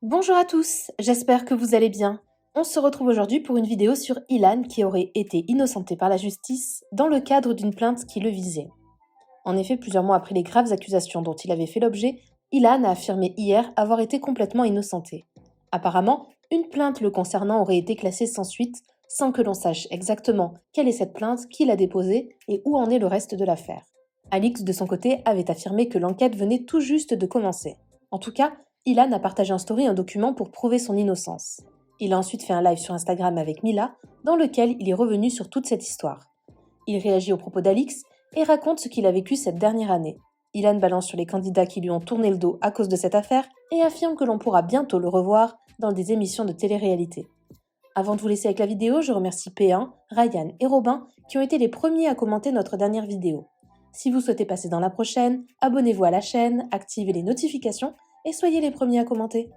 Bonjour à tous, j'espère que vous allez bien. On se retrouve aujourd'hui pour une vidéo sur Ilan qui aurait été innocenté par la justice dans le cadre d'une plainte qui le visait. En effet, plusieurs mois après les graves accusations dont il avait fait l'objet, Ilan a affirmé hier avoir été complètement innocenté. Apparemment, une plainte le concernant aurait été classée sans suite, sans que l'on sache exactement quelle est cette plainte, qui l'a déposée et où en est le reste de l'affaire. Alix, de son côté, avait affirmé que l'enquête venait tout juste de commencer. En tout cas, Ilan a partagé en story un document pour prouver son innocence. Il a ensuite fait un live sur Instagram avec Mila, dans lequel il est revenu sur toute cette histoire. Il réagit aux propos d'Alix et raconte ce qu'il a vécu cette dernière année. Ilan balance sur les candidats qui lui ont tourné le dos à cause de cette affaire et affirme que l'on pourra bientôt le revoir dans des émissions de télé-réalité. Avant de vous laisser avec la vidéo, je remercie P1, Ryan et Robin qui ont été les premiers à commenter notre dernière vidéo. Si vous souhaitez passer dans la prochaine, abonnez-vous à la chaîne, activez les notifications et soyez les premiers à commenter.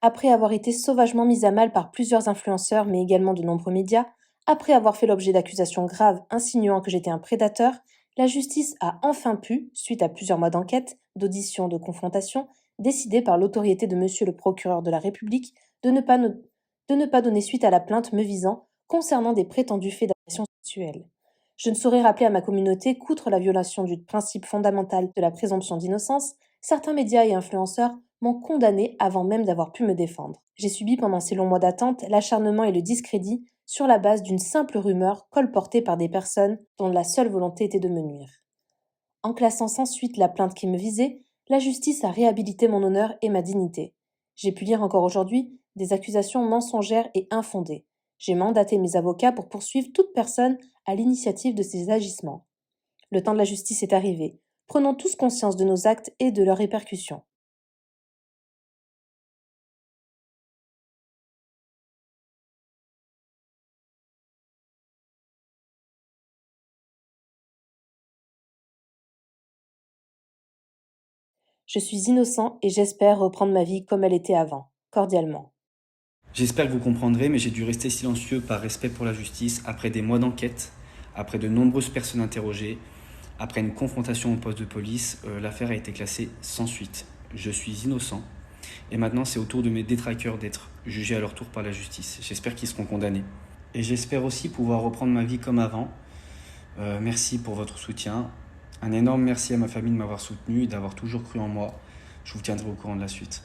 Après avoir été sauvagement mise à mal par plusieurs influenceurs mais également de nombreux médias, après avoir fait l'objet d'accusations graves insinuant que j'étais un prédateur, la justice a enfin pu, suite à plusieurs mois d'enquête, d'auditions, de confrontations, décider par l'autorité de monsieur le procureur de la République de ne pas donner suite à la plainte me visant concernant des prétendus faits d'agression sexuelle. Je ne saurais rappeler à ma communauté qu'outre la violation du principe fondamental de la présomption d'innocence, certains médias et influenceurs m'ont condamné avant même d'avoir pu me défendre. J'ai subi pendant ces longs mois d'attente l'acharnement et le discrédit sur la base d'une simple rumeur colportée par des personnes dont la seule volonté était de me nuire. En classant sans suite la plainte qui me visait, la justice a réhabilité mon honneur et ma dignité. J'ai pu lire encore aujourd'hui des accusations mensongères et infondées. J'ai mandaté mes avocats pour poursuivre toute personne à l'initiative de ces agissements. Le temps de la justice est arrivé. Prenons tous conscience de nos actes et de leurs répercussions. Je suis innocent et j'espère reprendre ma vie comme elle était avant. Cordialement. J'espère que vous comprendrez, mais j'ai dû rester silencieux par respect pour la justice après des mois d'enquête, après de nombreuses personnes interrogées, après une confrontation au poste de police. L'affaire a été classée sans suite. Je suis innocent et maintenant c'est au tour de mes détraqueurs d'être jugés à leur tour par la justice. J'espère qu'ils seront condamnés. Et j'espère aussi pouvoir reprendre ma vie comme avant. Merci pour votre soutien. Un énorme merci à ma famille de m'avoir soutenu et d'avoir toujours cru en moi. Je vous tiendrai au courant de la suite.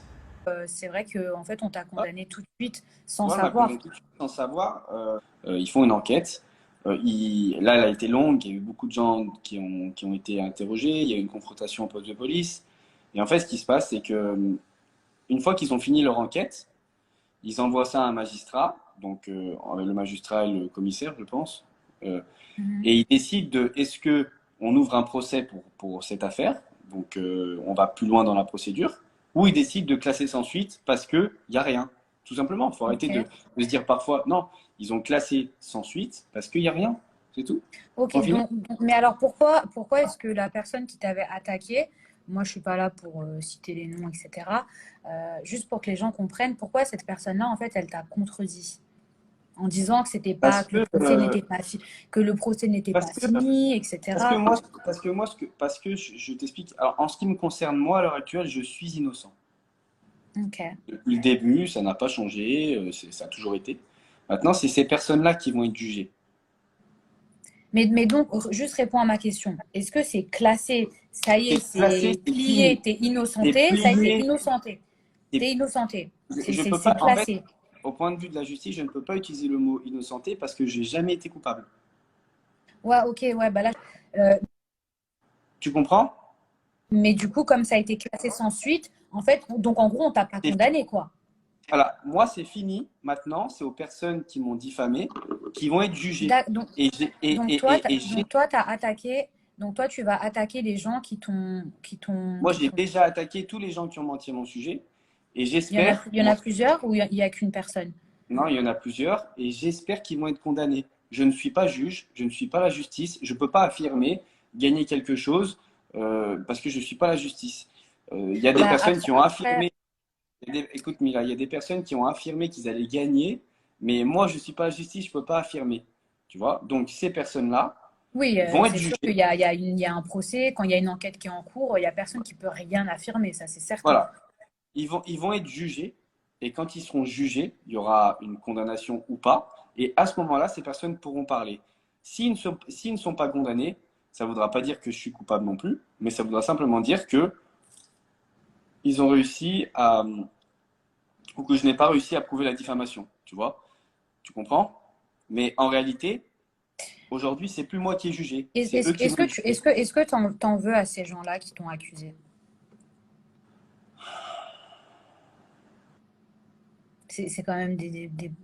C'est vrai qu'en fait, on t'a condamné tout de suite sans Ouais, savoir. tout de suite sans savoir. Ils font une enquête. Là, elle a été longue. Il y a eu beaucoup de gens qui ont été interrogés. Il y a eu une confrontation au poste de police. Et en fait, ce qui se passe, c'est que une fois qu'ils ont fini leur enquête, ils envoient ça à un magistrat, donc le magistrat et le commissaire, je pense, et ils décident de est-ce que on ouvre un procès pour cette affaire, donc on va plus loin dans la procédure, ou ils décident de classer sans suite parce qu'il n'y a rien. Tout simplement, il faut arrêter Ok. de se dire parfois, non, ils ont classé sans suite parce qu'il n'y a rien, c'est tout. Ok, Point final. mais alors pourquoi est-ce que la personne qui t'avait attaqué, moi je suis pas là pour citer les noms, etc., juste pour que les gens comprennent, pourquoi cette personne-là, en fait, elle t'a contredit en disant que c'était pas, Parce que le que, procès n'était pas, que le procès n'était pas parce que, fini, parce que etc. moi, parce que je t'explique. Alors, en ce qui me concerne, moi, à l'heure actuelle, je suis innocent. Ok. Depuis le début, ça n'a pas changé, ça a toujours été. Maintenant, c'est ces personnes-là qui vont être jugées. Mais donc, juste réponds à ma question. Est-ce que c'est classé, ça y est, C'est classé, c'est c'est plié, fini. t'es C'est innocenté, ça y est, t'es plié. innocenté. C'est- T'es innocenté. Je peux C'est pas, en fait, classé. au point de vue de la justice, je ne peux pas utiliser le mot innocenté parce que j'ai jamais été coupable. Ouais, ok, ouais, bah là. euh, Tu comprends? mais du coup, comme ça a été classé sans suite, en fait, donc en gros, on t'a pas C'est- condamné, quoi. Voilà, moi c'est fini. Maintenant, c'est aux personnes qui m'ont diffamé qui vont être jugées. Donc, Et j'ai, donc toi, t'as attaqué. Donc toi, tu vas attaquer les gens moi, qui j'ai t'ont. déjà attaqué tous les gens qui ont menti à mon sujet. Et j'espère, Il y en a plusieurs ou il y a qu'une personne? non, il y en a plusieurs, et j'espère qu'ils vont être condamnés. Je ne suis pas juge, je ne suis pas la justice, je ne peux pas affirmer gagner quelque chose parce que je ne suis pas la justice. Il y a des Bah, personnes qui ont après, affirmé, écoute Mila, il y a des personnes qui ont affirmé qu'ils allaient gagner, mais moi je ne suis pas la justice, je ne peux pas affirmer. Tu vois? Donc ces personnes-là, Oui, Ils vont être c'est sûr qu'il jugés. il y a un procès, quand il y a une enquête qui est en cours, il n'y a personne qui peut rien affirmer, ça c'est certain. Voilà. Ils vont être jugés. Et quand ils seront jugés, il y aura une condamnation ou pas. Et à ce moment-là, ces personnes pourront parler. S'ils ne sont pas condamnés, ça ne voudra pas dire que je suis coupable non plus, mais ça voudra simplement dire que ils ont réussi à, ou que je n'ai pas réussi à prouver la diffamation. Tu vois? Tu comprends? Mais en réalité, aujourd'hui, c'est plus moi qui ai jugé, c'est eux qui vont être jugés. Est-ce que t'en veux à ces gens-là qui t'ont accusé? C'est quand même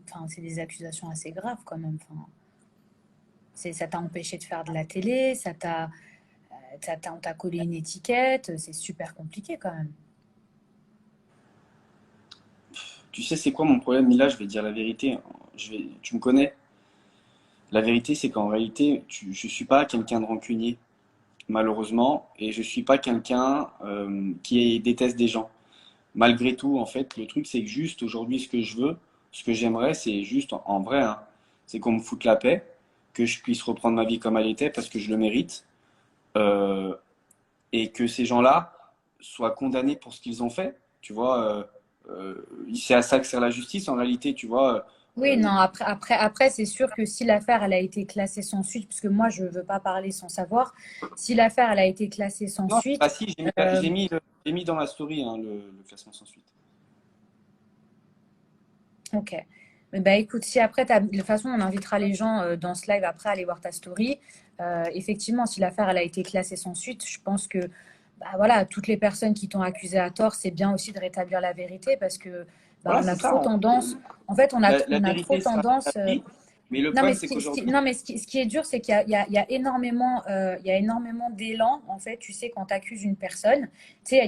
enfin, c'est des accusations assez graves quand même. Enfin, ça t'a empêché de faire de la télé, on t'a collé une étiquette, c'est super compliqué quand même. Tu sais, c'est quoi mon problème, Mila? Je vais te dire la vérité. Tu me connais. La vérité, c'est qu'en réalité, je suis pas quelqu'un de rancunier, malheureusement, et je suis pas quelqu'un qui déteste des gens. Malgré tout, en fait, le truc, c'est que juste aujourd'hui, ce que je veux, ce que j'aimerais, c'est juste, en vrai, hein, c'est qu'on me foute la paix, que je puisse reprendre ma vie comme elle était, parce que je le mérite, euh, et que ces gens-là soient condamnés pour ce qu'ils ont fait. Tu vois, c'est à ça que sert la justice, en réalité, tu vois. Oui, non, après c'est sûr que si l'affaire elle a été classée sans suite, parce que moi je veux pas parler sans savoir, si l'affaire elle a été classée sans Non, bah suite, si, euh, j'ai mis dans la story hein, le classement sans suite. ok. Mais bah écoute, si après, de toute façon, on invitera les gens dans ce live après à aller voir ta story. Effectivement, si l'affaire elle a été classée sans suite, je pense que bah, voilà, toutes les personnes qui t'ont accusé à tort, c'est bien aussi de rétablir la vérité parce que bah, Voilà, on a c'est ça. trop tendance, en fait, La on a trop vérité sera tendance. établie, mais le Non, mais problème, c'est qu'aujourd'hui, ce qui est dur, c'est qu'il y a énormément, il y a énormément d'élan, en fait, tu sais, quand tu accuses une personne. Tu sais,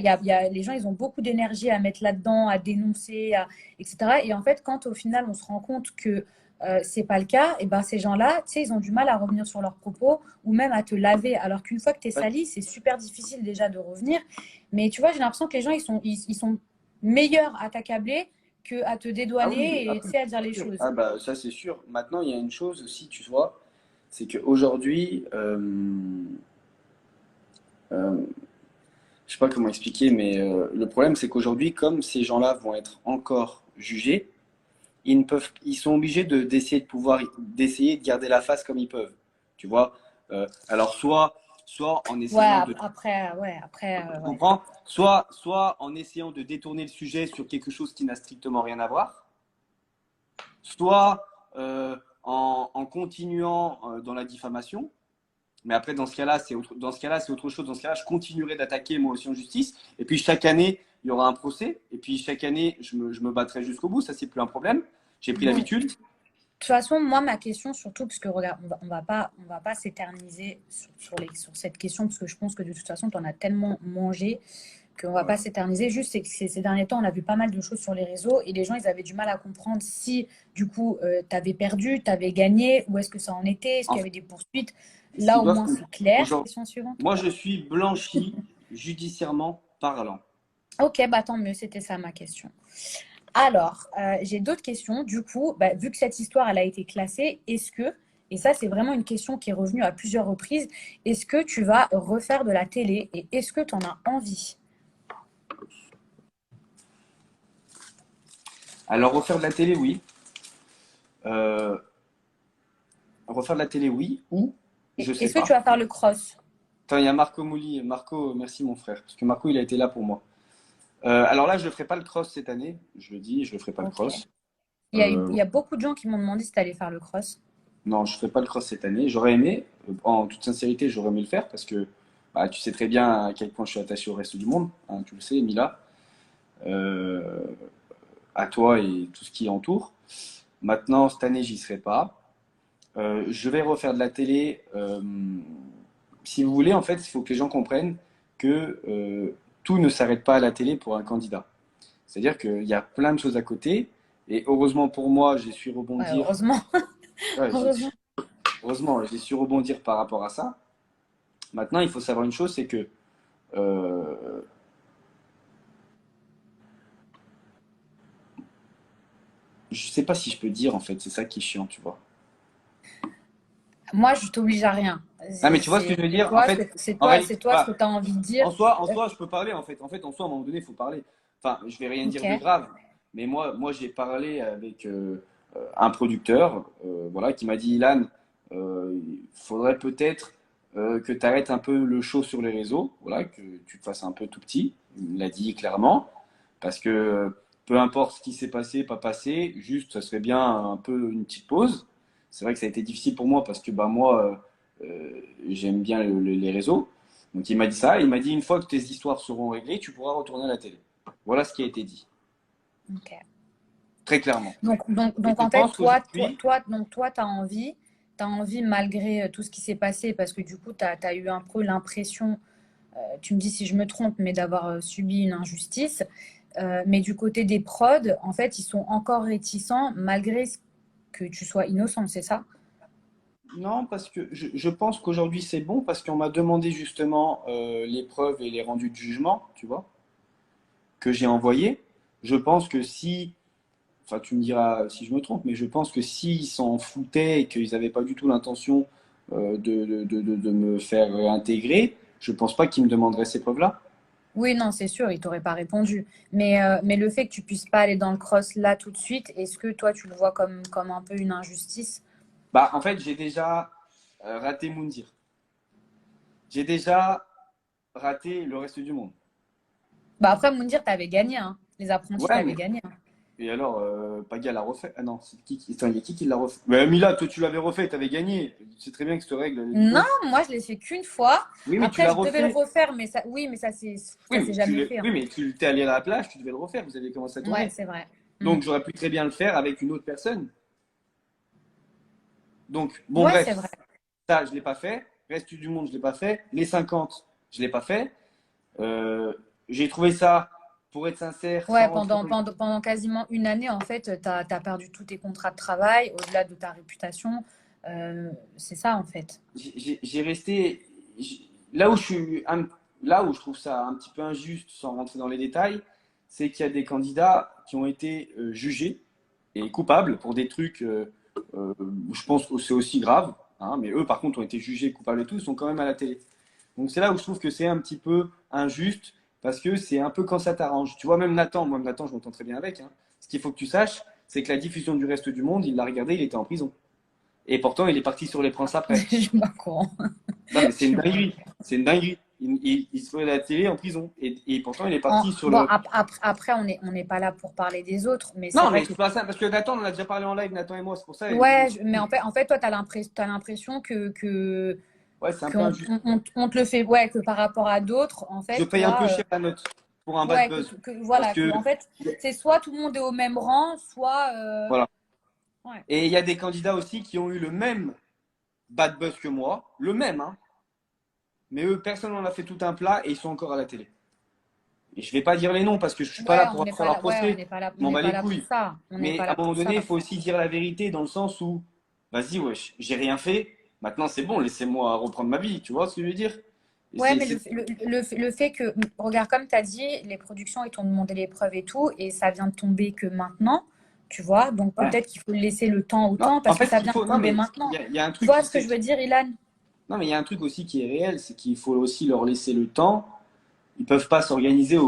les gens, ils ont beaucoup d'énergie à mettre là-dedans, à dénoncer, etc. Et en fait, quand au final, on se rend compte que c'est pas le cas, et ben ces gens-là, tu sais, ils ont du mal à revenir sur leurs propos ou même à te laver. Alors qu'une fois que tu es sali, c'est super difficile déjà de revenir. Mais tu vois, j'ai l'impression que les gens, ils sont meilleurs à t'accabler que à te ah oui, dédouaner ah et tu oui, sais, à dire c'est les sûr. choses. Ah bah ça c'est sûr. Maintenant, il y a une chose aussi, tu vois, c'est qu'aujourd'hui, euh, je sais pas comment expliquer, mais le problème, c'est qu'aujourd'hui, comme ces gens-là vont être encore jugés, ils sont obligés d'essayer d'essayer de garder la face comme ils peuvent. Tu vois. Alors soit en Ouais, essayant de après, Tu ouais. comprends? Soit en essayant de détourner le sujet sur quelque chose qui n'a strictement rien à voir, soit en continuant dans la diffamation. Mais après, dans ce cas-là, c'est autre chose. Dans ce cas-là, je continuerai d'attaquer moi aussi en justice. Et puis chaque année, il y aura un procès. Et puis chaque année, je me battrai jusqu'au bout. Ça, c'est plus un problème. J'ai pris Bon, l'habitude. de toute façon, moi, ma question, surtout, parce que regarde, on va pas s'éterniser sur cette question, parce que je pense que de toute façon, tu en as tellement mangé qu'on va Ouais. pas s'éterniser. Juste, c'est que ces derniers temps, on a vu pas mal de choses sur les réseaux et les gens, ils avaient du mal à comprendre si, du coup, tu avais perdu, tu avais gagné, où est-ce que ça en était, est-ce qu'il En y fait, avait des poursuites. ce Là, qu'ils au doivent moins, c'est comprendre, clair. aujourd'hui, Question suivante. moi, je suis blanchi judiciairement parlant. Ok, bah tant mieux, c'était ça ma question. Alors, j'ai d'autres questions. Du coup, bah, vu que cette histoire, elle a été classée, et ça c'est vraiment une question qui est revenue à plusieurs reprises, est-ce que tu vas refaire de la télé et est-ce que tu en as envie? Alors, refaire de la télé, oui. Euh, Refaire de la télé, oui. Ou, je sais Est-ce que tu pas. vas faire le cross? Attends, il y a Marco Mouli. Marco, merci mon frère. Parce que Marco, il a été là pour moi. Alors là, je ne ferai pas le cross cette année. Je le dis, je ne ferai pas le Ok. cross. Il Euh, y a beaucoup de gens qui m'ont demandé si tu allais faire le cross. non, je ne ferai pas le cross cette année. J'aurais aimé, en toute sincérité, j'aurais aimé le faire parce que bah, tu sais très bien à quel point je suis attaché au reste du monde. Hein, tu le sais, Mila. Euh, à toi et tout ce qui entoure. Maintenant, cette année, j'y serai pas. Je vais refaire de la télé. Si vous voulez, en fait, il faut que les gens comprennent que tout ne s'arrête pas à la télé pour un candidat. C'est-à-dire qu'il y a plein de choses à côté. Et heureusement pour moi, j'ai su Ouais, rebondir. heureusement. Ouais, Heureusement. heureusement, j'ai su rebondir par rapport à ça. Maintenant, il faut savoir une chose, c'est que euh, je sais pas si je peux dire en fait. C'est ça qui est chiant, tu vois. Moi, je t'oblige à rien. Ah, mais tu vois ce que je veux C'est dire? En toi, fait, c'est en toi, réalité, c'est toi ce que tu as envie de dire. en soi, je peux parler en fait. En fait, en soi, à un moment donné, il faut parler. Enfin, je vais rien Ok. dire de grave, mais moi, j'ai parlé avec un producteur, voilà, qui m'a dit, Ilan, il faudrait peut-être que tu arrêtes un peu le show sur les réseaux, voilà, que tu te fasses un peu tout petit. Il me l'a dit clairement, parce que peu importe ce qui s'est passé, pas passé, juste, ça serait bien un peu une petite pause. C'est vrai que ça a été difficile pour moi parce que bah moi, j'aime bien les réseaux. Donc il m'a dit ça, il m'a dit une fois que tes histoires seront réglées, tu pourras retourner à la télé. Voilà ce qui a été dit, Ok. très clairement. Et Donc je en fait, pense qu'aujourd'hui, tu as t'as envie malgré tout ce qui s'est passé, parce que du coup, tu as eu un peu l'impression, tu me dis si je me trompe, mais d'avoir subi une injustice. Mais du côté des prods, en fait, ils sont encore réticents malgré que tu sois innocent, c'est ça? non, parce que je pense qu'aujourd'hui c'est bon parce qu'on m'a demandé justement les preuves et les rendus de jugement, tu vois, que j'ai envoyés. Je pense que si, enfin tu me diras si je me trompe, mais je pense que s'ils s'en foutaient et qu'ils n'avaient pas du tout l'intention de me faire intégrer, je pense pas qu'ils me demanderaient ces preuves-là. Oui, non, c'est sûr, ils t'auraient pas répondu. Mais le fait que tu puisses pas aller dans le cross là tout de suite, est-ce que toi, tu le vois comme un peu une injustice? Bah, en fait, j'ai déjà raté Moundir. J'ai déjà raté le reste du monde. Bah après, Moundir, t'avais gagné, hein. Les apprentis, Ouais, t'avais mais. gagné, hein. Et alors, Paga l'a refait. Ah non, c'est qui? Attends, il y a qui l'a refait? Mais Mila, toi, tu l'avais refait, t'avais gagné. Tu sais très bien que cette règle, elle est du Non, pot. moi, je l'ai fait qu'une fois. Oui, mais tu Après, l'as je devais le refait. refaire, mais ça, oui, mais Oui, ça s'est jamais fait, oui, hein. mais tu t'es allé à la plage, tu devais le refaire. Vous avez commencé à Ouais, tourner. c'est vrai. Mm. Donc, j'aurais pu très bien le faire avec une autre personne. Donc, bon, Ouais, c'est bref, vrai. ça, je l'ai pas fait. Reste du monde, je l'ai pas fait. Les 50, je l'ai pas fait. Euh, j'ai trouvé ça, pour être sincère, Ouais, sans rentrer dans pendant quasiment une année, en fait, tu as perdu tous tes contrats de travail, au-delà de ta réputation. C'est ça, en fait. j'ai resté là où je suis là où je trouve ça un petit peu injuste sans rentrer dans les détails, c'est qu'il y a des candidats qui ont été jugés et coupables pour des trucs je pense que c'est aussi grave, hein, mais eux par contre ont été jugés coupables et tout, ils sont quand même à la télé. Donc c'est là où je trouve que c'est un petit peu injuste parce que c'est un peu quand ça t'arrange. Tu vois, même Nathan, moi Nathan je m'entends très bien avec, hein. Ce qu'il faut que tu saches, c'est que la diffusion du reste du monde, il l'a regardé, il était en prison. Et pourtant, il est parti sur les princes après. Je suis pas au courant. Non, mais Je c'est une suis pas au dinguerie. courant. C'est une dinguerie. Il se fait à la télé en prison. Et pourtant, il est parti sur Bon, le. après, on n'est pas là pour parler des autres, mais c'est Non, vrai mais que c'est pas ça. Parce que Nathan, on en a déjà parlé en live, Nathan et moi. C'est pour ça. ouais, mais en fait toi, tu as l'impression Ouais, c'est un peu qu'on injuste. on te le fait, ouais, que par rapport à d'autres, en Je fait, paye un peu toi, cher la note pour un bad ouais, buzz. Parce voilà, que que. en fait, c'est soit tout le monde est au même rang, soit, Voilà. ouais. Et il y a des candidats aussi qui ont eu le même bad buzz que moi. Le même, hein. Mais eux, personne n'en a fait tout un plat et ils sont encore à la télé. Et je vais pas dire les noms parce que je suis pas là Ouais, pour on n'est faire pas leur là, ouais, procès. Je on m'en n'est bats pas les là pour couilles. ça. On n'est Mais pas à là un moment pour ça. donné, il faut aussi dire la vérité dans le sens où, vas-y, wesh, j'ai rien fait. Maintenant, c'est bon, laissez-moi reprendre ma vie. Tu vois ce que je veux dire? Et Ouais, mais le fait que, regarde, comme tu as dit, les productions, ils t'ont demandé les preuves et tout, et ça vient de tomber que maintenant, tu vois. Donc Ouais. peut-être qu'il faut laisser le temps au Non, temps, en parce que fait, ce ça qu'il vient de faut. Non, tomber mais maintenant. il y a un Tu truc vois qui ce que c'est. je veux dire, Ilan? Non, mais il y a un truc aussi qui est réel, c'est qu'il faut aussi leur laisser le temps. Ils peuvent pas s'organiser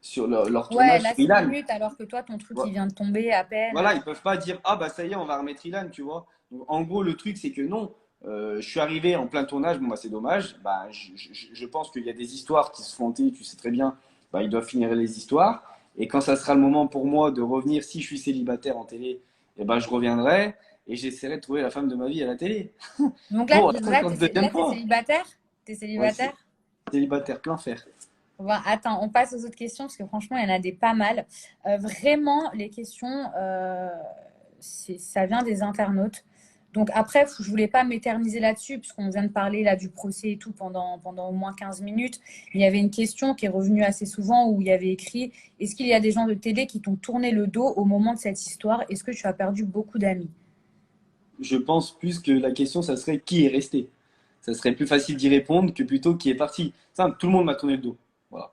sur leur Ouais, tournage là, sur c'est Ilan. minutes, alors que toi, ton truc, il vient de tomber à peine. Voilà, ils peuvent pas dire ah bah ça y est, on va remettre Ilan, tu vois. Donc, en gros, le truc c'est que non. Je suis arrivé en plein tournage, bon bah c'est dommage. Bah, je pense qu'il y a des histoires qui se font hanter, tu sais très bien. Bah, ils doivent finir les histoires. Et quand ça sera le moment pour moi de revenir, si je suis célibataire en télé, eh ben je reviendrai et j'essaierai de trouver la femme de ma vie à la télé. Donc Pour la 52e t'es fois. célibataire? T'es Ouais, célibataire? célibataire, plein fer. Bon, attends, on passe aux autres questions parce que franchement, il y en a des pas mal. Vraiment, les questions, ça vient des internautes. Donc après, je voulais pas m'éterniser là-dessus parce qu'on vient de parler là du procès et tout pendant au moins 15 minutes. Il y avait une question qui est revenue assez souvent où il y avait écrit: est-ce qu'il y a des gens de télé qui t'ont tourné le dos au moment de cette histoire? Est-ce que tu as perdu beaucoup d'amis? Je pense plus que la question, ça serait qui est resté. Ça serait plus facile d'y répondre que plutôt qui est parti. Ça, tout le monde m'a tourné le dos. Voilà.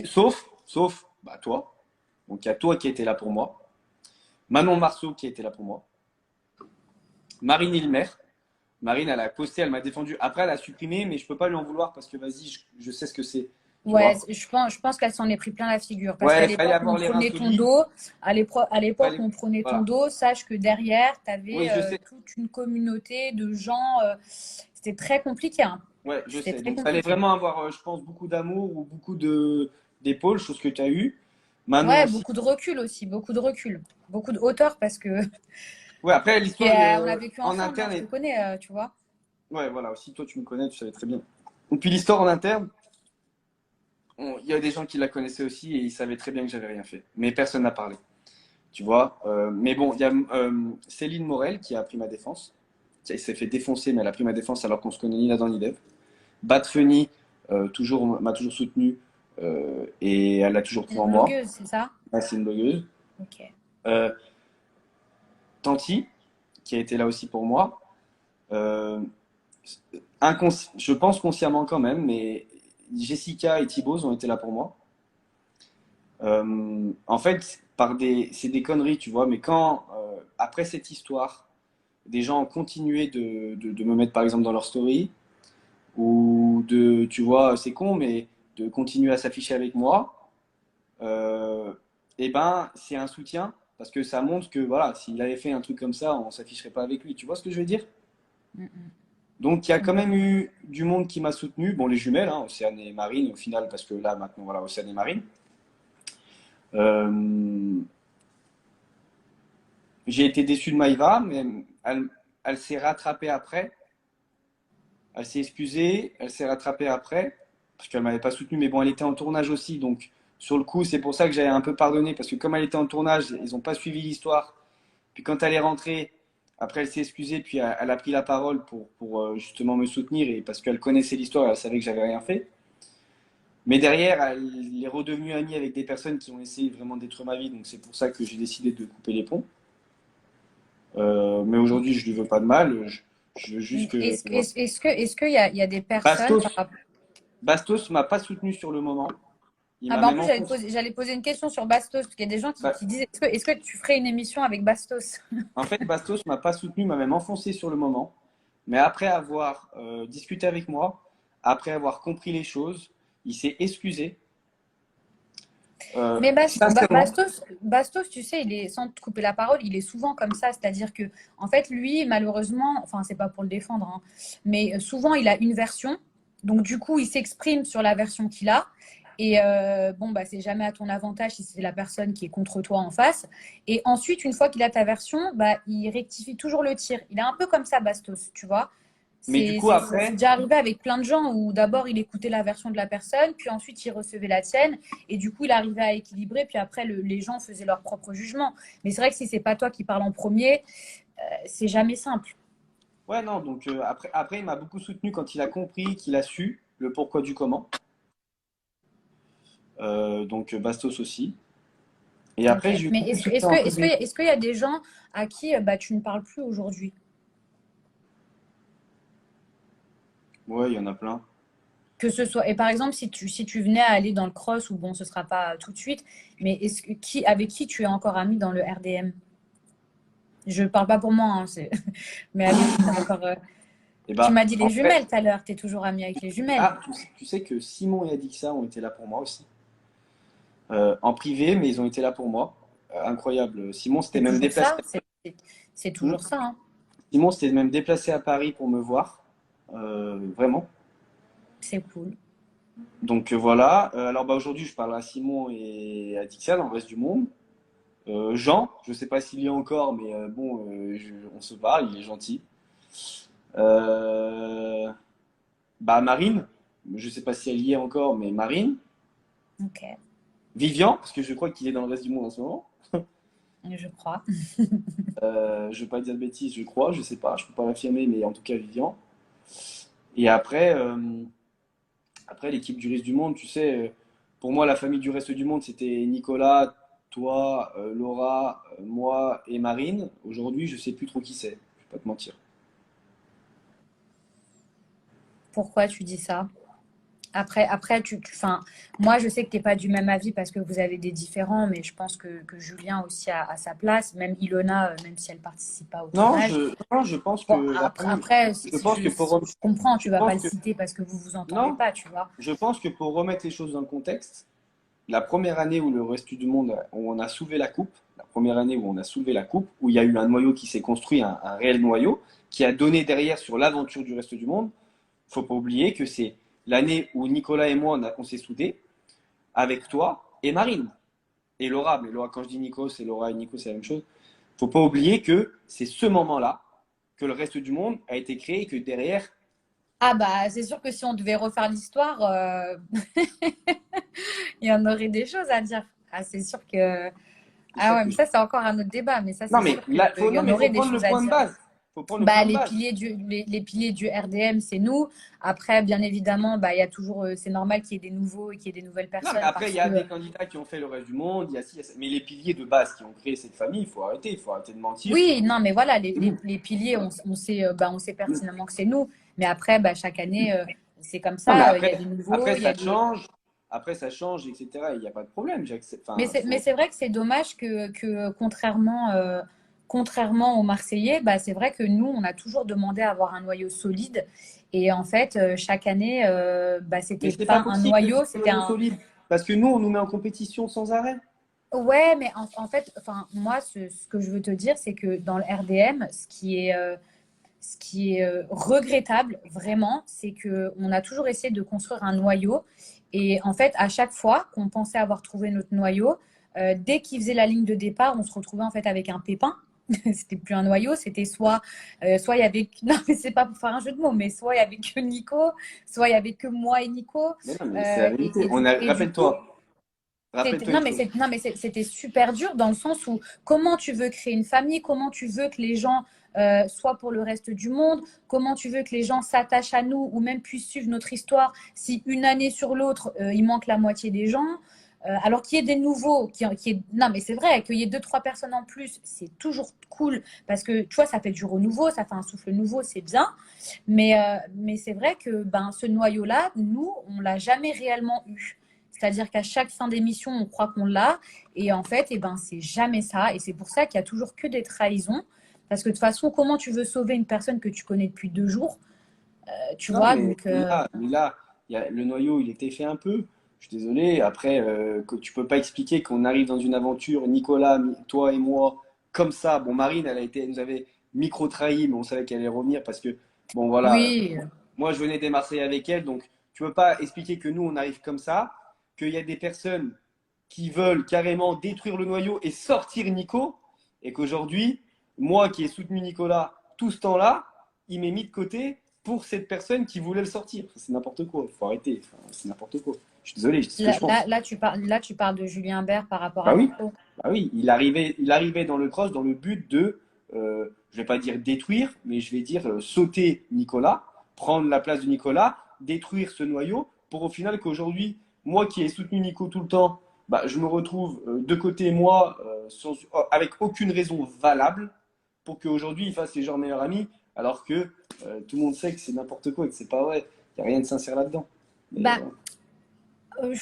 Sauf bah, toi. Donc il y a toi qui étais là pour moi. Manon Marceau qui était là pour moi. Marine Ilmer. Marine, elle a posté, elle m'a défendu. Après, elle a supprimé, mais je peux pas lui en vouloir parce que vas-y, je sais ce que c'est. Tu Ouais, vois? je pense qu'elle s'en est pris plein la figure. Parce qu'à Ouais, il fallait l'époque, avoir on les reins prenait ton solides. dos. À l'époque, Fallait... on prenait ton Voilà. dos. Sache que derrière, tu avais Oui, je sais. toute une communauté de gens. C'était très compliqué, hein. Ouais, je C'était sais. très Donc, il fallait compliqué. vraiment avoir, je pense, beaucoup d'amour ou beaucoup d'épaules, chose que tu as eu. Manon Ouais, aussi. beaucoup de recul aussi, beaucoup de recul. Beaucoup de hauteur parce que Ouais, après, puis, l'histoire on a vécu en ensemble, hein, interne je te est. connais, tu vois. Ouais, voilà, aussi, toi, tu me connais, tu savais très bien. Et puis, l'histoire en interne, il y a des gens qui la connaissaient aussi et ils savaient très bien que j'avais rien fait. Mais personne n'a parlé. Tu vois. Mais bon, il y a Céline Morel qui a pris ma défense. Elle s'est fait défoncer, mais elle a pris ma défense alors qu'on se connaît ni là dans ni dev. Bat Funny m'a toujours soutenu et elle a toujours C'est cru une en moi. blogueuse, c'est ça? Ah, c'est une blogueuse. Ok. Euh, Tanti, qui a été là aussi pour moi. Euh, je pense consciemment quand même, mais Jessica et Thibaut ont été là pour moi. En fait, c'est des conneries, tu vois, mais quand, après cette histoire, des gens ont continué de me mettre par exemple dans leur story, ou de, tu vois, c'est con, mais de continuer à s'afficher avec moi, et ben, c'est un soutien, parce que ça montre que, voilà, s'il avait fait un truc comme ça, on s'afficherait pas avec lui. Tu vois ce que je veux dire? Mm, mm. Donc, il y Je a quand comprends. même eu du monde qui m'a soutenu. Bon, les jumelles, hein, Océane et Marine, au final, parce que là, maintenant, voilà, Océane et Marine. Euh, j'ai été déçu de Maïva, mais elle s'est rattrapée après. Elle s'est excusée, elle s'est rattrapée après, parce qu'elle m'avait pas soutenu, mais bon, elle était en tournage aussi, donc sur le coup, c'est pour ça que j'avais un peu pardonné, parce que comme elle était en tournage, ils n'ont pas suivi l'histoire. Puis quand elle est rentrée, après elle s'est excusée, puis elle a pris la parole pour justement me soutenir, et parce qu'elle connaissait l'histoire, elle savait que j'avais rien fait. Mais derrière, elle est redevenue amie avec des personnes qui ont essayé vraiment de détruire ma vie, donc c'est pour ça que j'ai décidé de couper les ponts. Mais aujourd'hui, je lui veux pas de mal, je veux juste que. Voilà. Est-ce qu'il y a des personnes Bastos, par rapport. Bastos m'a pas soutenu sur le moment. Il Ah m'a bah en même plus, enfoncé. j'allais poser une question sur Bastos, parce qu'il y a des gens Bah, qui disent est-ce que tu ferais une émission avec Bastos? en fait, Bastos m'a pas soutenu, m'a même enfoncé sur le moment. Mais après avoir discuté avec moi, après avoir compris les choses, il s'est excusé. Mais Sincèrement. Bastos, tu sais, il est, sans te couper la parole, il est souvent comme ça. C'est-à-dire que, en fait, lui, malheureusement, enfin, c'est pas pour le défendre, hein, mais souvent, il a une version. Donc, du coup, il s'exprime sur la version qu'il a. Et bon, bah, c'est jamais à ton avantage si c'est la personne qui est contre toi en face. Et ensuite, une fois qu'il a ta version, bah, il rectifie toujours le tir. Il est un peu comme ça, Bastos, tu vois. Mais du coup, C'est après, déjà arrivé avec plein de gens où d'abord il écoutait la version de la personne, puis ensuite il recevait la tienne, et du coup il arrivait à équilibrer, puis après les gens faisaient leur propre jugement. Mais c'est vrai que si c'est pas toi qui parles en premier, c'est jamais simple. ouais, non, donc après, il m'a beaucoup soutenu quand il a compris, qu'il a su le pourquoi du comment. Donc Bastos aussi. Et Ok. après, j'ai eu Mais beaucoup de soutien en privé. est-ce qu'il y a des gens à qui bah, tu ne parles plus aujourd'hui? Ouais, il y en a plein. Que ce soit, et par exemple, si tu venais à aller dans le cross, ou bon, ce sera pas tout de suite, mais avec qui tu es encore ami dans le RDM? Je parle pas pour moi, hein, mais avec qui tu encore. Et Tu bah, m'as dit en les vrai, jumelles tout à l'heure, tu es toujours ami avec les jumelles. ah, tu sais que Simon et Adixa ont été là pour moi aussi. En privé, mais ils ont été là pour moi. Incroyable. Simon s'était C'est même toujours déplacé. ça, c'est Hmm. toujours ça, hein. Simon s'était même déplacé à Paris pour me voir. Vraiment. C'est cool. Donc voilà. Alors bah, aujourd'hui, je parle à Simon et à Dixia dans le reste du monde. Jean, je sais pas s'il y a encore, mais bon, on se parle, il est gentil. Euh, Bah Marine, je sais pas si elle y est encore, mais Marine. Ok, Vivian, parce que je crois qu'il est dans le reste du monde en ce moment. je crois. Je veux pas dire de bêtises, je crois, je sais pas, je peux pas l'affirmer, mais en tout cas Vivian. Et après, après l'équipe du reste du monde, tu sais, pour moi la famille du reste du monde c'était Nicolas, toi, Laura, moi et Marine. Aujourd'hui, je sais plus trop qui c'est, je vais pas te mentir. Pourquoi tu dis ça? Après enfin, moi, je sais que tu n'es pas du même avis parce que vous avez des différends, mais je pense que Julien aussi a sa place, même Ilona, même si elle participe pas au Non, tournage. je pense que Bon, la famille, après, je pense que pour, je comprends, je tu vas pas pense le que, citer parce que vous vous entendez non, pas, tu vois. je pense que pour remettre les choses dans le contexte, la première année où le reste du monde, où on a soulevé la coupe, la première année où on a soulevé la coupe, où il y a eu un noyau qui s'est construit, un réel noyau, qui a donné derrière sur l'aventure du reste du monde, faut pas oublier que c'est l'année où Nicolas et moi, on s'est soudés, avec toi et Marine. Et Laura, mais Laura, quand je dis Nico, c'est Laura et Nico, c'est la même chose. Faut pas oublier que c'est ce moment-là que le reste du monde a été créé et que derrière, Ah bah, c'est sûr que si on devait refaire l'histoire, il y en aurait des choses à dire. Ah, c'est sûr que... c'est Ah ça ouais, que mais je... ça, c'est encore un autre débat, mais ça, Non, c'est mais sûr là, qu'il y non, en mais faut aurait des prendre le choses à point de dire. base. Faut prendre le Bah, point de base. les piliers du RDM, c'est nous. Après, bien évidemment, bah, il y a toujours, c'est normal qu'il y ait des nouveaux et qu'il y ait des nouvelles Non, mais personnes après, il parce y a que, des candidats qui ont fait le reste du monde, il y a ci, il y a ça. Mais les piliers de base qui ont créé cette famille, il faut arrêter de mentir. oui, non, mais voilà, C'est nous. les piliers, on sait pertinemment que c'est nous. Mais après, bah, chaque année, c'est comme Non, mais ça. Il y a des nouveaux, après il y a ça des. change. Après, ça change, etc. Il n'y a pas de problème. Mais Enfin, c'est vrai que c'est dommage que contrairement aux Marseillais, bah, c'est vrai que nous, on a toujours demandé à avoir un noyau solide. Et en fait, chaque année, bah, mais c'était c'est pas pas un possible de dire noyau, un c'était noyau un. solide. Parce que nous, on nous met en compétition sans arrêt. Ouais, mais en fait, enfin, moi, ce que je veux te dire, c'est que dans le RDM, ce qui est regrettable, vraiment, c'est qu'on a toujours essayé de construire un noyau. Et en fait, à chaque fois qu'on pensait avoir trouvé notre noyau, dès qu'il faisait la ligne de départ, on se retrouvait en fait avec un pépin. C'était plus un noyau, c'était soit il y avait non mais c'est pas pour faire un jeu de mots, mais soit il y avait que Nico, soit il y avait que moi et Nico. Mais non, mais c'est la vérité. Et du coup, Rappelle-toi, rappelle-toi non, une chose. non, mais c'était super dur dans le sens où comment tu veux créer une famille, comment tu veux que les gens soient pour le reste du monde, comment tu veux que les gens s'attachent à nous ou même puissent suivre notre histoire si une année sur l'autre, il manque la moitié des gens. Alors qu'il y ait des nouveaux, non mais c'est vrai, qu'il y ait deux, trois personnes en plus, c'est toujours cool parce que tu vois, ça fait du renouveau, ça fait un souffle nouveau, c'est bien. Mais c'est vrai que ben, ce noyau-là, nous, on l'a jamais réellement eu. C'est-à-dire qu'à chaque fin d'émission, on croit qu'on l'a. Et en fait, eh ben, c'est jamais ça. Et c'est pour ça qu'il y a toujours que des trahisons. Parce que de toute façon, comment tu veux sauver une personne que tu connais depuis 2 jours, tu Non, vois, donc mais là le noyau, il était fait un peu. Je suis désolé. Après, que tu peux pas expliquer qu'on arrive dans une aventure, Nicolas, toi et moi, comme ça. Bon, Marine, elle nous avait micro-trahi, mais on savait qu'elle allait revenir parce que, bon, voilà, oui. moi, je venais des Marseillais avec elle. Donc, tu peux pas expliquer que nous, on arrive comme ça, qu'il y a des personnes qui veulent carrément détruire le noyau et sortir Nico, et qu'aujourd'hui, moi qui ai soutenu Nicolas tout ce temps-là, il m'est mis de côté pour cette personne qui voulait le sortir. C'est n'importe quoi, faut arrêter, enfin, c'est n'importe quoi. Je suis désolé, c'est ce que je pense. Là, tu parles de Julien Bert par rapport Bah à oui, Nico. bah oui, il arrivait dans le cross dans le but de, je vais pas dire détruire, mais je vais dire sauter Nicolas, prendre la place de Nicolas, détruire ce noyau, pour au final qu'aujourd'hui, moi qui ai soutenu Nico tout le temps, bah, je me retrouve de côté moi, avec aucune raison valable, pour qu'aujourd'hui il fasse les genres meilleurs amis, alors que tout le monde sait que c'est n'importe quoi et que c'est pas vrai, il n'y a rien de sincère là-dedans. Mais Bah, euh,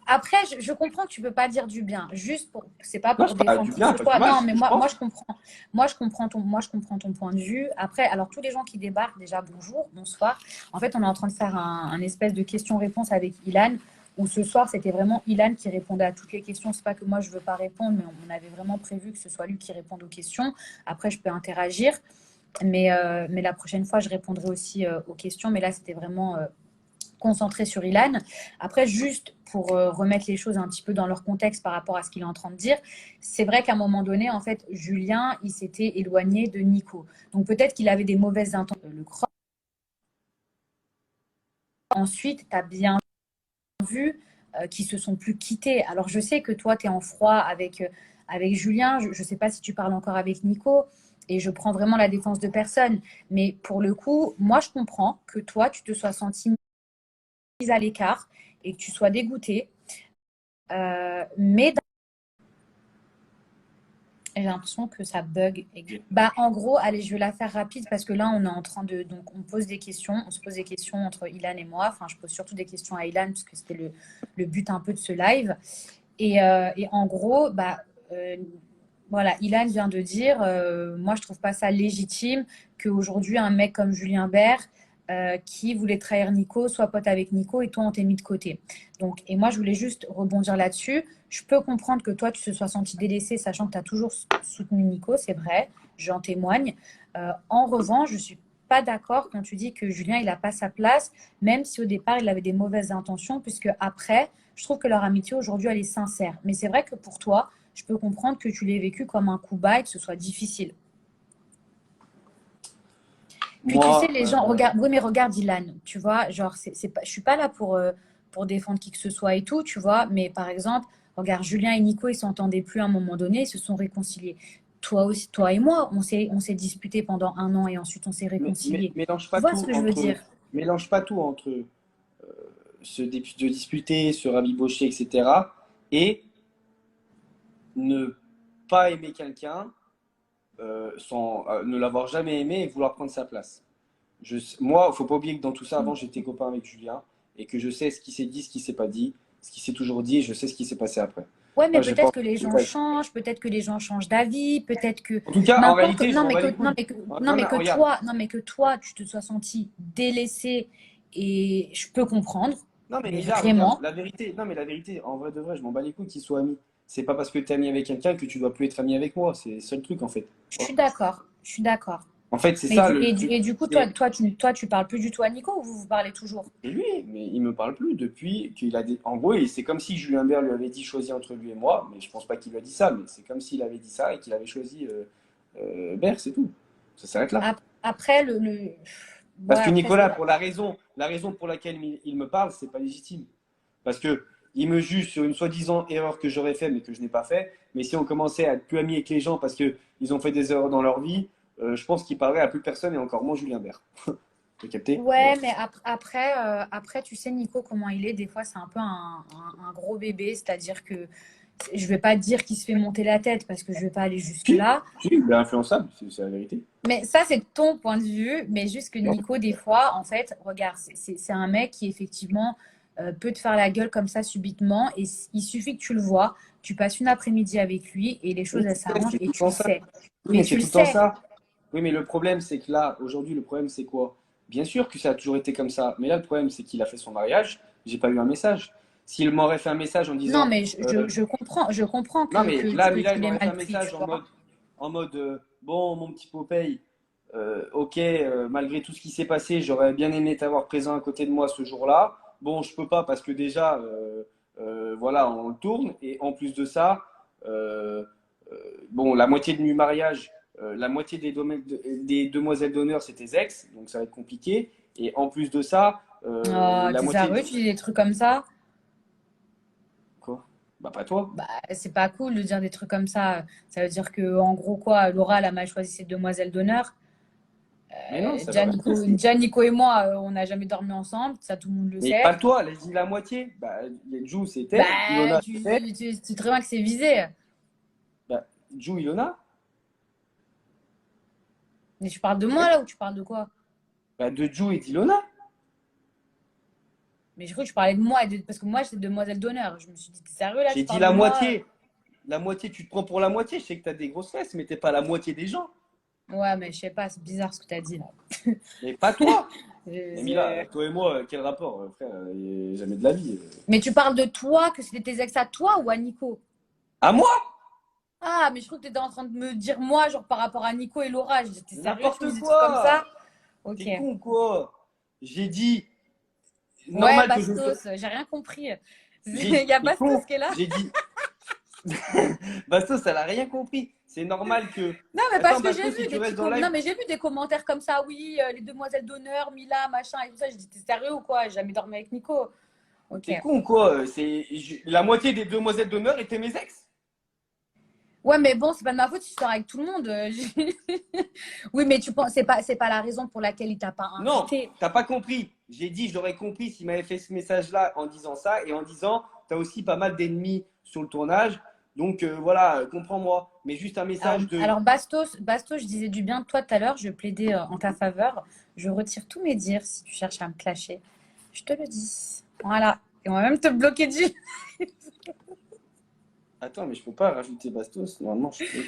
après, je comprends que tu peux pas dire du bien, juste pour, c'est pas non, pour c'est pas défendre du qui que bien, ce pas du soit. mal, Non, c'est ce mais que je pense. moi je comprends moi je comprends ton point de vue. Après, alors tous les gens qui débarquent, bonsoir. En fait, on est en train de faire un espèce de question-réponse avec Ilan, où ce soir c'était vraiment Ilan qui répondait à toutes les questions. C'est pas que moi je veux pas répondre, mais on avait vraiment prévu que ce soit lui qui réponde aux questions. Après, je peux interagir, mais la prochaine fois je répondrai aussi aux questions. Mais là, c'était vraiment concentré sur Ilan. Après, juste pour remettre les choses un petit peu dans leur contexte par rapport à ce qu'il est en train de dire, c'est vrai qu'à un moment donné, en fait, Julien, il s'était éloigné de Nico. Donc peut-être qu'il avait des mauvaises intentions. Le cross. Ensuite, tu as bien vu qu'ils se sont plus quittés. Alors je sais que toi, tu es en froid avec Julien. Je ne sais pas si tu parles encore avec Nico. Et je prends vraiment la défense de personne. Mais pour le coup, moi, je comprends que toi, tu te sois senti mise à l'écart et que tu sois dégoûté. Mais J'ai l'impression que ça bug. Bah, en gros, allez, je vais la faire rapide parce que là, on est en train de. Donc, on pose des questions. On se pose des questions entre Ilan et moi. Enfin, je pose surtout des questions à Ilan parce que c'était le but un peu de ce live. Et en gros, bah, voilà, Ilan vient de dire moi, je trouve pas ça légitime qu'aujourd'hui, un mec comme Julien Bert, qui voulait trahir Nico, soit pote avec Nico et toi, on t'est mis de côté. Donc, et moi, je voulais juste rebondir là-dessus. Je peux comprendre que toi, tu te sois senti délaissé, sachant que tu as toujours soutenu Nico, c'est vrai, j'en témoigne. En revanche, je ne suis pas d'accord quand tu dis que Julien, il n'a pas sa place, même si au départ, il avait des mauvaises intentions, puisque après, je trouve que leur amitié aujourd'hui, elle est sincère. Mais c'est vrai que pour toi, je peux comprendre que tu l'aies vécu comme un coup bas et que ce soit difficile. Puis tu sais, Moi, les gens, regarde, oui, mais regarde Dylan, tu vois, genre, c'est pas, je suis pas là pour défendre qui que ce soit et tout, tu vois, mais par exemple, regarde, Julien et Nico, ils s'entendaient plus à un moment donné, ils se sont réconciliés. Toi aussi, toi et moi, on s'est disputés pendant 1 an et ensuite on s'est réconciliés. mélange Tu pas vois ce tout que je veux entre, dire? mélange pas tout entre se disputer, se rabibocher, etc. et ne pas aimer quelqu'un sans ne l'avoir jamais aimé et vouloir prendre sa place. Moi, faut pas oublier que dans tout ça, avant, j'étais copain avec Julien et que je sais ce qui s'est dit, ce qui s'est pas dit, ce qui s'est toujours dit et je sais ce qui s'est passé après. Ouais, mais Moi, j'ai pas peut-être que les gens changent, peut-être que les gens changent d'avis, peut-être que En tout cas, en n'importe. réalité, je Non, m'en mais bats que les non, couilles. mais que non, Non, mais non, que regarde. toi, non, mais que toi, tu te sois senti délaissé et je peux comprendre, Non, mais mais Lila, regarde, vraiment. la vérité, non, mais la vérité, en vrai de vrai, je m'en bats les couilles qu'ils soient amis. C'est pas parce que tu es ami avec quelqu'un que tu dois plus être ami avec moi. C'est le seul truc, en fait. Je suis d'accord, je suis d'accord. En fait, c'est Mais ça du, le et, du, truc. et du coup, C'est toi, tu parles plus du tout à Nico ou vous vous parlez toujours? c'est lui, mais il me parle plus depuis qu'il a des. En gros, c'est comme si Julien Bert lui avait dit choisir entre lui et moi, mais je pense pas qu'il lui a dit ça, mais c'est comme s'il avait dit ça et qu'il avait choisi Bert, c'est tout. Ça s'arrête là. Après, Parce ouais, que après, Nicolas, pour la raison pour laquelle il me parle, c'est pas légitime. Parce que il me juge sur une soi-disant erreur que j'aurais fait, mais que je n'ai pas fait. Mais si on commençait à être plus amis avec les gens parce qu'ils ont fait des erreurs dans leur vie, je pense qu'il parlerait à plus personne et encore moins Julien Bert. T'as capté? ouais, mais après, tu sais, Nico, comment il est. Des fois, c'est un peu un gros bébé, c'est-à-dire que je vais pas dire qu'il se fait monter la tête parce que je vais pas aller Si, jusque-là. si, il est influençable, c'est la vérité. Mais ça, c'est ton point de vue. Mais juste que Non. Nico, des fois, en fait, regarde, c'est un mec qui, effectivement, peut te faire la gueule comme ça subitement. Et il suffit que tu le vois, tu passes une après-midi avec lui et les Oui, choses, elles s'arrangent c'est et tout le tu le temps ça. sais. Oui, Mais mais c'est tu le tout le temps sais. ça. Oui, mais le problème, c'est que là, aujourd'hui, le problème, c'est quoi? Bien sûr que ça a toujours été comme ça. Mais là, le problème, c'est qu'il a fait son mariage. J'ai pas eu un message. S'il m'aurait fait un message en Non, disant mais je comprends non, que, mais que, là, que Mila, tu il l'aies m'aurait fait mal un pris, tu message en vois. mode, bon, mon petit Popeye, ok, malgré tout ce qui s'est passé, j'aurais bien aimé t'avoir présent à côté de moi ce jour-là. Bon, je peux pas parce que déjà, voilà, on le tourne. Et en plus de ça, euh, bon, la moitié du mariage, la moitié des demoiselles d'honneur, c'est tes ex, donc ça va être compliqué. Et en plus de ça, Oh, la t'es moitié sérieux, tu dis des trucs comme ça? Quoi? Bah, pas toi. Bah, c'est pas cool de dire des trucs comme ça. Ça veut dire que, en gros, quoi, Laura, elle a mal choisi ses demoiselles d'honneur. Mais non, ça veut Déjà, rien dire. Nico et moi, on n'a jamais dormi ensemble, ça tout le monde le Mais sait. parle-toi, laisse-y la moitié. Bah, Jou, Bah, c'était. Ilona, tu, c'était. tu, tu, tu sais très bien que c'est visé. Bah, Jou, Ilona. Mais tu parles de moi Ouais. là ou tu parles de quoi? Bah, de Jou et d'Ilona. Mais je crois que tu parlais de moi, parce que moi, j'étais demoiselle d'honneur. Je me suis dit, t'es sérieux là, J'ai tu dit parles de la moi? moitié. La moitié, tu te prends pour la moitié. Je sais que t'as des grosses fesses, mais t'es pas la moitié des gens. Ouais, mais je sais pas, c'est bizarre ce que t'as dit là. Mais pas toi. Je- Mais Mila, je- toi et moi, quel rapport, frère? Jamais de la vie. Mais tu parles de toi, que c'était tes ex à toi ou à Nico? À moi? Ah, mais je crois que tu étais en train de me dire moi, genre par rapport à Nico et Laura. J'étais sérieux, tu me N'importe dis des trucs comme ça? quoi. Ok. T'es con ou quoi? J'ai dit, Ouais, normal que je sois. Bastos, j'ai rien compris. Il J'ai y a T'es con. Bastos qui est là. J'ai dit. Bastos, elle a rien compris. C'est normal que. Non, mais parce Attends, que j'ai Bastos, si vu tu des petits restes dans live. non, mais j'ai vu des commentaires comme ça. Oui, les demoiselles d'honneur, Mila, machin et tout ça. J'ai dit, t'es sérieux ou quoi? J'ai jamais dormi avec Nico. Ok. T'es con ou quoi? La moitié des demoiselles d'honneur étaient mes ex. Ouais, mais bon, c'est pas de ma faute si tu sors avec tout le monde. Oui, mais tu penses, c'est pas la raison pour laquelle il t'a pas Non, invité. t'as pas compris. J'ai dit, j'aurais compris s'il m'avait fait ce message-là en disant ça et en disant, t'as aussi pas mal d'ennemis sur le tournage. Donc voilà, comprends-moi. Mais juste un message de. Alors Bastos, je disais du bien de toi tout à l'heure, je plaidais en ta faveur. Je retire tous mes dires si tu cherches à me clasher. Je te le dis. Voilà. Et on va même te bloquer du. Attends, mais je peux pas rajouter Bastos. Normalement, je peux.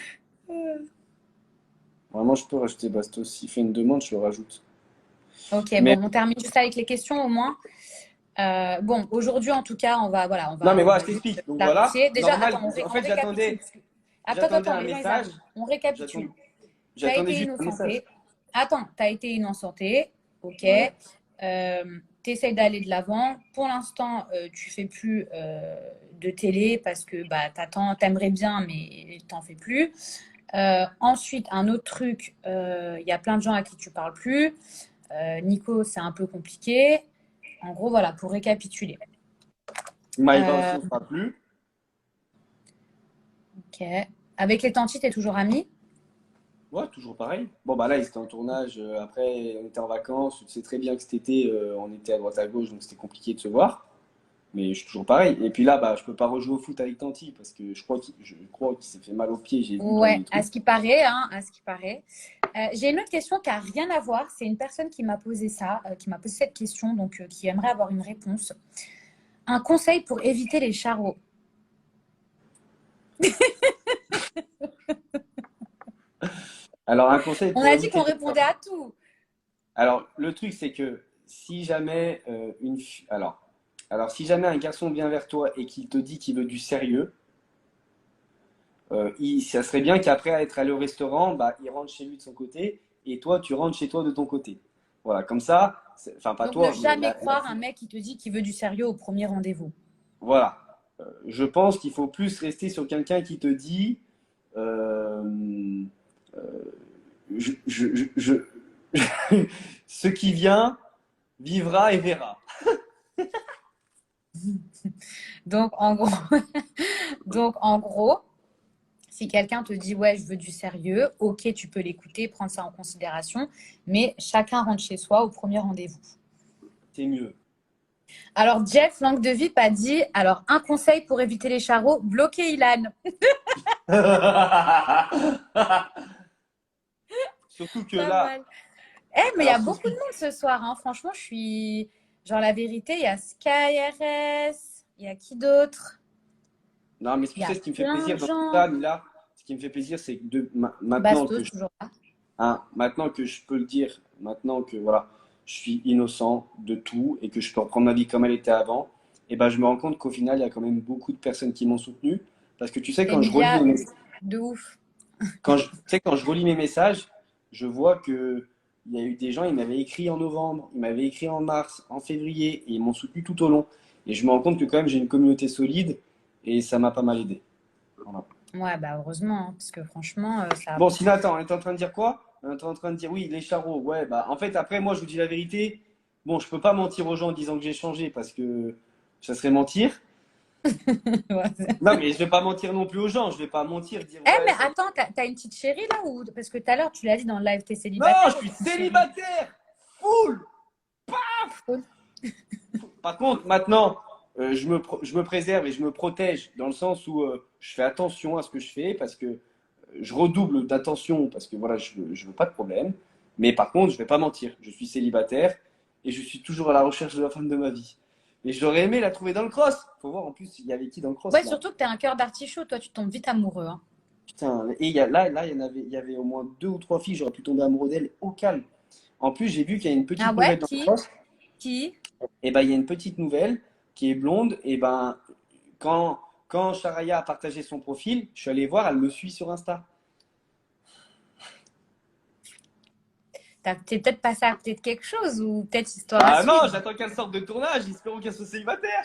Normalement, je peux rajouter Bastos. S'il fait une demande, je le rajoute. Ok, Mais bon, on termine juste avec les questions au moins. Bon, aujourd'hui en tout cas, non, mais on voilà, va je juste t'explique. Donc voilà, clarifier. Déjà, normal. attends, En on fait, récapitule. Attends, attends, j'attendais attends, un les gens ils message. arrivent. On récapitule. J'attendais, Tu as j'attendais été juste un message. innocenté. Attends, tu as été innocenté. Ok. Ouais. Tu essayes d'aller de l'avant. Pour l'instant, tu fais plus de télé parce que bah, t'aimerais bien, mais t'en fais plus. Ensuite, un autre truc, il y a plein de gens à qui tu parles plus. Nico, c'est un peu compliqué. En gros, voilà, pour récapituler. Maïva aussi, Euh, on ne fera plus. ok. Avec les tantis, t'es toujours ami? Ouais, toujours pareil. Bon, bah là, ils étaient en tournage. Après, on était en vacances. Tu sais très bien que cet été, on était à droite à gauche, donc c'était compliqué de se voir. Mais je suis toujours pareil. Et puis là, bah, je peux pas rejouer au foot avec Tanti parce que je crois qu'il s'est fait mal au pied. J'ai vu dans Ouais, les à trucs. ce qui paraît, hein, à ce qui paraît. J'ai une autre question qui a rien à voir. C'est une personne qui m'a posé ça, qui m'a posé cette question, donc qui aimerait avoir une réponse. Un conseil pour éviter les charros. Alors, un conseil On pour a dit éviter qu'on les répondait erreurs. à tout. Alors, le truc, c'est que si jamais alors, si jamais un garçon vient vers toi et qu'il te dit qu'il veut du sérieux, ça serait bien qu'après être allé au restaurant, bah, il rentre chez lui de son côté et toi, tu rentres chez toi de ton côté. Voilà, comme ça, enfin, pas Donc ne toi, mais jamais la croire un fille. mec qui te dit qu'il veut du sérieux au premier rendez-vous. Voilà. Je pense qu'il faut plus rester sur quelqu'un qui te dit euh, je- ce qui vient vivra et verra. Donc en gros, donc en gros, si quelqu'un te dit ouais, je veux du sérieux, ok, tu peux l'écouter, prendre ça en considération, mais chacun rentre chez soi au premier rendez-vous. C'est mieux. Alors Jeff, langue de Vip, a dit alors un conseil pour éviter les charros, bloquer Ilan. Surtout que Pas là, mal. Eh, mais il y alors a beaucoup de monde ce soir, hein. Franchement, je suis. Genre, la vérité, il y a SkyRS, il y a qui d'autre? non, mais Il tu y sais, a ce qui me fait plein plaisir de dans tout gens. ça, là, ce qui me fait plaisir, c'est que maintenant Bastos, que toujours là. maintenant que je peux le dire, maintenant que voilà, je suis innocent de tout et que je peux reprendre ma vie comme elle était avant, et ben je me rends compte qu'au final, il y a quand même beaucoup de personnes qui m'ont soutenu. Parce que tu sais, Emilia, de ouf. tu sais, quand je relis mes messages, je vois que il y a eu des gens, ils m'avaient écrit en novembre, ils m'avaient écrit en mars, en février, et ils m'ont soutenu tout au long. Et je me rends compte que quand même, j'ai une communauté solide et ça m'a pas mal aidé. Voilà. Ouais, bah heureusement, hein, parce que franchement, ça. Bon, sinon, attends, on est en train de dire quoi? On est en train de dire oui, les charros. Ouais, bah en fait, après, moi, je vous dis la vérité. Bon, je peux pas mentir aux gens en disant que j'ai changé parce que ça serait mentir. Ouais. Non, mais je vais pas mentir non plus aux gens. Je vais pas mentir, dire Eh, ouais, mais ça y est. attends, t'as une petite chérie là ou. Parce que tout à l'heure, tu l'as dit dans le live, t'es Non, célibataire je ou suis t'as une chérie? célibataire! Full! Par contre, maintenant, je me préserve et je me protège dans le sens où je fais attention à ce que je fais parce que je redouble d'attention parce que voilà, je veux pas de problème. Mais par contre, je vais pas mentir. Je suis célibataire et je suis toujours à la recherche de la femme de ma vie. Mais j'aurais aimé la trouver dans le cross. Faut voir en plus, il y avait qui dans le cross Ouais, là. surtout que t'as un cœur d'artichaut, toi, tu tombes vite amoureux, hein. Putain, et là, il y avait au moins deux ou trois filles, j'aurais pu tomber amoureux d'elles au calme. En plus, j'ai vu qu'il y a une Ah petite ouais, nouvelle dans le qui? cross. Qui? Et ben, il y a une petite nouvelle qui est blonde. Et ben, quand, quand Charaya a partagé son profil, je suis allé voir, elle me suit sur Insta. T'es peut-être passé à côté de quelque chose ou peut-être histoire à Bah non, suivre. j'attends qu'elle sorte de tournage, espérons qu'elle soit célibataire.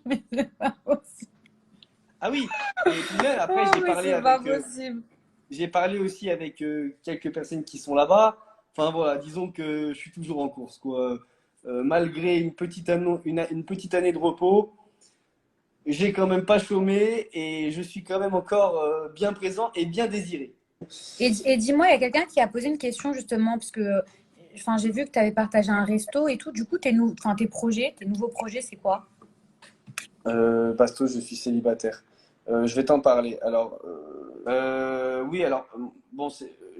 Mais c'est pas possible. Ah oui, et puis même, après, Oh, mais c'est pas possible. j'ai parlé aussi avec quelques personnes qui sont là-bas. Enfin voilà, disons que je suis toujours en course, quoi. Malgré une petite année de repos, j'ai quand même pas chômé et je suis quand même encore bien présent et bien désiré. Et dis-moi, il y a quelqu'un qui a posé une question justement, parce que enfin, j'ai vu que tu avais partagé un resto et tout. Du coup, tes projets, tes nouveaux projets, c'est quoi? Bastos, je suis célibataire. Je vais t'en parler. Alors, oui, alors, bon,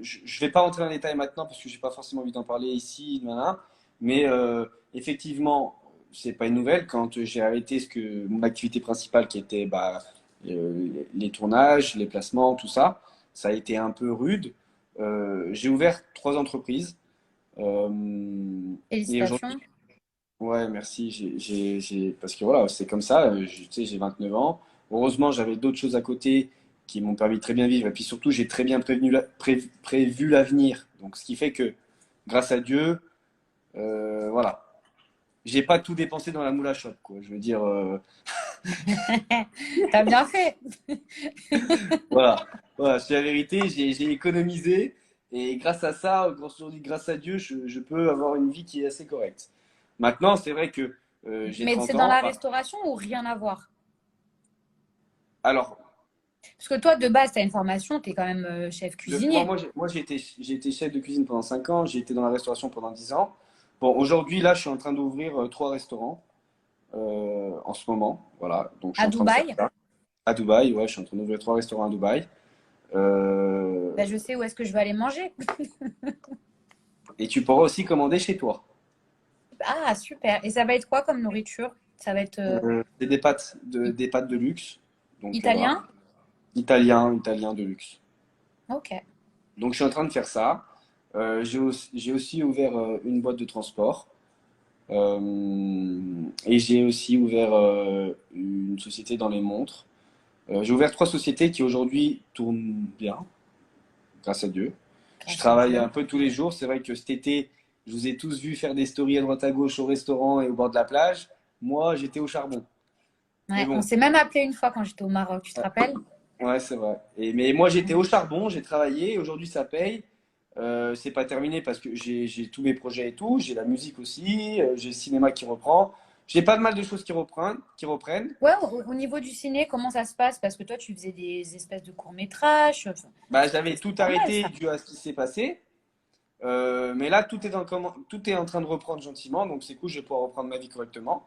je vais pas rentrer dans les détails maintenant parce que j'ai pas forcément envie d'en parler ici, voilà. Mais effectivement, c'est pas une nouvelle. Quand j'ai arrêté mon activité principale qui était bah, les tournages, les placements, tout ça, ça a été un peu rude. J'ai ouvert 3 entreprises. Euh, et Félicitations. aujourd'hui, ouais, merci. Parce que voilà, c'est comme ça. Tu sais, j'ai 29 ans. Heureusement, j'avais d'autres choses à côté qui m'ont permis de très bien vivre. Et puis surtout, j'ai très bien prévu l'avenir. Donc, ce qui fait que, grâce à Dieu, voilà, j'ai pas tout dépensé dans la moule à chope, quoi. Je veux dire, T'as bien fait. voilà, voilà, c'est la vérité. J'ai économisé. Et grâce à ça, aujourd'hui, grâce à Dieu, je peux avoir une vie qui est assez correcte. Maintenant, c'est vrai que j'ai Mais 30 c'est dans ans. la restauration ou rien à voir? Alors, Parce que toi, de base, tu as une formation, tu es quand même chef Moi, cuisinier. j'ai été chef de cuisine pendant 5 ans, j'ai été dans la restauration pendant 10 ans. Bon, aujourd'hui, là, je suis en train d'ouvrir 3 restaurants en ce moment. Voilà, donc je suis À en train de faire Dubaï, ça. À Dubaï, ouais, je suis en train d'ouvrir 3 restaurants à Dubaï. Euh, ben, je sais où est-ce que je vais aller manger. et tu pourras aussi commander chez toi. Ah, super. Et ça va être quoi comme nourriture? Ça va être C'est des pâtes de luxe. Donc voilà, italien? italien de luxe. Ok. Donc je suis en train de faire ça. J'ai aussi ouvert une boîte de transport. Et j'ai aussi ouvert une société dans les montres. J'ai ouvert 3 sociétés qui aujourd'hui tournent bien, grâce à Dieu. Je Grâce à travaille Dieu. un peu tous les jours. C'est vrai que cet été, je vous ai tous vu faire des stories à droite à gauche au restaurant et au bord de la plage. Moi, j'étais au charbon. Mais Ouais, on bon, s'est même appelé une fois quand j'étais au Maroc, tu te rappelles? ouais, c'est vrai. Mais moi, j'étais au charbon, j'ai travaillé. Aujourd'hui, ça paye. C'est pas terminé parce que j'ai tous mes projets et tout. J'ai la musique aussi. J'ai le cinéma qui reprend. J'ai pas mal de choses qui reprennent. Ouais, au niveau du ciné, comment ça se passe? Parce que toi, tu faisais des espèces de courts-métrages. Enfin, Bah, j'avais tout c'est normal, arrêté ça. dû à ce qui s'est passé. Mais là, tout est en train de reprendre gentiment. Donc, c'est cool, je vais pouvoir reprendre ma vie correctement.